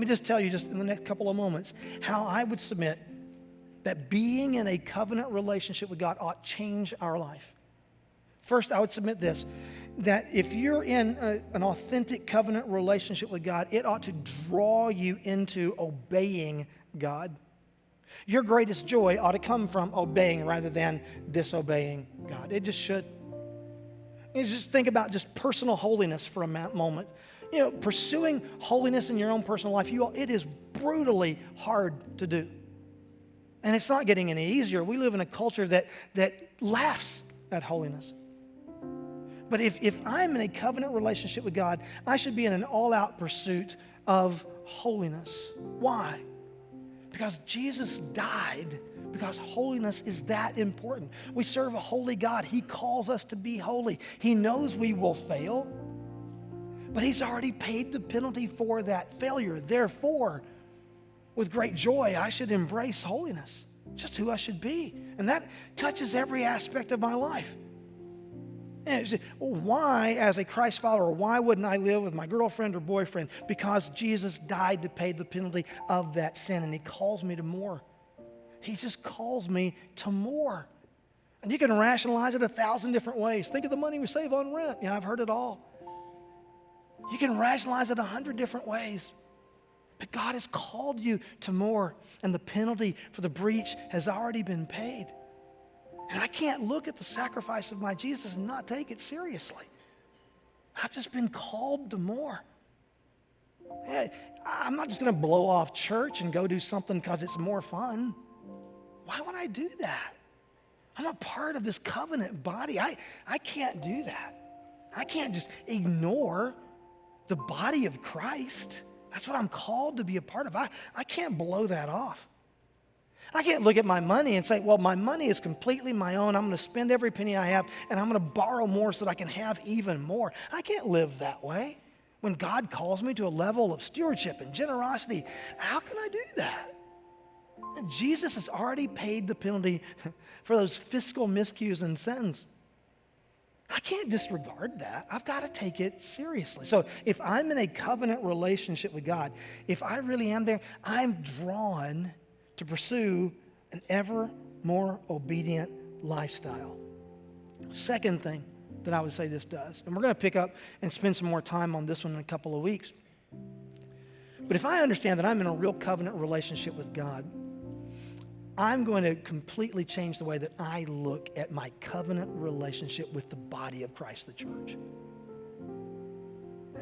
me just tell you just in the next couple of moments how I would submit that being in a covenant relationship with God ought to change our life. First, I would submit this, that if you're in an authentic covenant relationship with God, it ought to draw you into obeying God. Your greatest joy ought to come from obeying rather than disobeying God. It just should. You just think about just personal holiness for a moment. You know, pursuing holiness in your own personal life, it is brutally hard to do. And it's not getting any easier. We live in a culture that laughs at holiness. But if I'm in a covenant relationship with God, I should be in an all-out pursuit of holiness. Why? Because Jesus died, because holiness is that important. We serve a holy God. He calls us to be holy. He knows we will fail, but He's already paid the penalty for that failure. Therefore, with great joy, I should embrace holiness, just who I should be. And that touches every aspect of my life. And why, as a Christ follower, why wouldn't I live with my girlfriend or boyfriend? Because Jesus died to pay the penalty of that sin, and He calls me to more. He just calls me to more. And you can rationalize it 1,000 different ways. Think of the money we save on rent. Yeah, I've heard it all. You can rationalize it 100 different ways. But God has called you to more, and the penalty for the breach has already been paid. And I can't look at the sacrifice of my Jesus and not take it seriously. I've just been called to more. I'm not just going to blow off church and go do something because it's more fun. Why would I do that? I'm a part of this covenant body. I can't do that. I can't just ignore the body of Christ. That's what I'm called to be a part of. I can't blow that off. I can't look at my money and say, well, my money is completely my own. I'm going to spend every penny I have, and I'm going to borrow more so that I can have even more. I can't live that way. When God calls me to a level of stewardship and generosity, how can I do that? And Jesus has already paid the penalty for those fiscal miscues and sins. I can't disregard that. I've got to take it seriously. So if I'm in a covenant relationship with God, if I really am there, I'm drawn to pursue an ever more obedient lifestyle. Second thing that I would say this does, and we're going to pick up and spend some more time on this one in a couple of weeks. But if I understand that I'm in a real covenant relationship with God, I'm going to completely change the way that I look at my covenant relationship with the body of Christ, the church.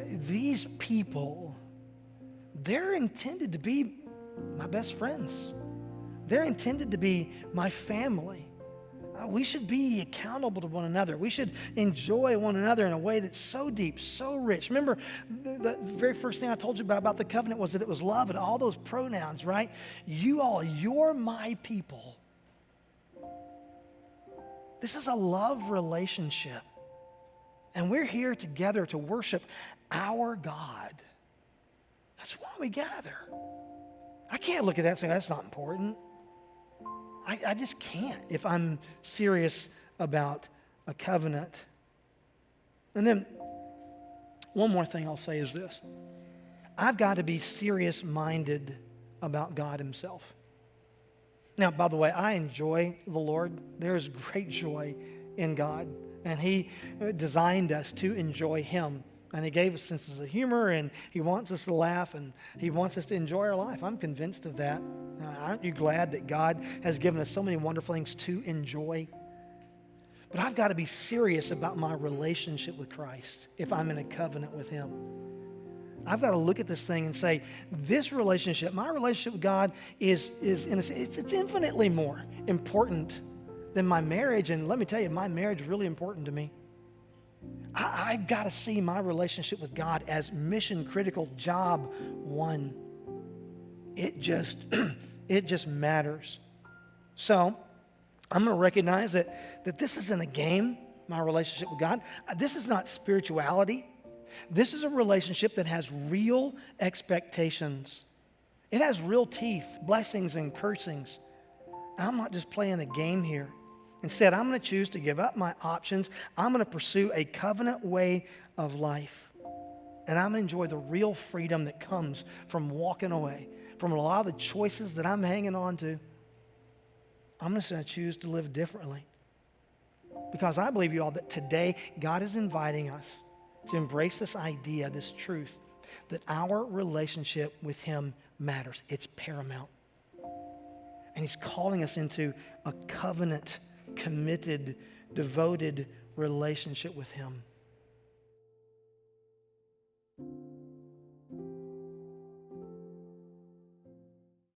These people, they're intended to be my best friends. They're intended to be my family. We should be accountable to one another. We should enjoy one another in a way that's so deep, so rich. Remember, the very first thing I told you about the covenant was that it was love and all those pronouns, right? You're my people. This is a love relationship. And we're here together to worship our God. That's why we gather. I can't look at that and say, that's not important. I just can't if I'm serious about a covenant. And then one more thing I'll say is this. I've got to be serious-minded about God Himself. Now, by the way, I enjoy the Lord. There is great joy in God. And He designed us to enjoy Him. And He gave us senses of humor, and He wants us to laugh, and He wants us to enjoy our life. I'm convinced of that. Aren't you glad that God has given us so many wonderful things to enjoy? But I've got to be serious about my relationship with Christ if I'm in a covenant with Him. I've got to look at this thing and say, this relationship, my relationship with God is it's infinitely more important than my marriage. And let me tell you, my marriage is really important to me. I've got to see my relationship with God as mission critical, job one. It just matters. So I'm going to recognize that this isn't a game, my relationship with God. This is not spirituality. This is a relationship that has real expectations. It has real teeth, blessings and cursings. I'm not just playing a game here. Instead, I'm going to choose to give up my options. I'm going to pursue a covenant way of life. and I'm going to enjoy the real freedom that comes from walking away from a lot of the choices that I'm hanging on to, I'm just going to choose to live differently. Because I believe, you all, that today God is inviting us to embrace this idea, this truth, that our relationship with him matters. It's paramount. And he's calling us into a covenant, committed, devoted relationship with him.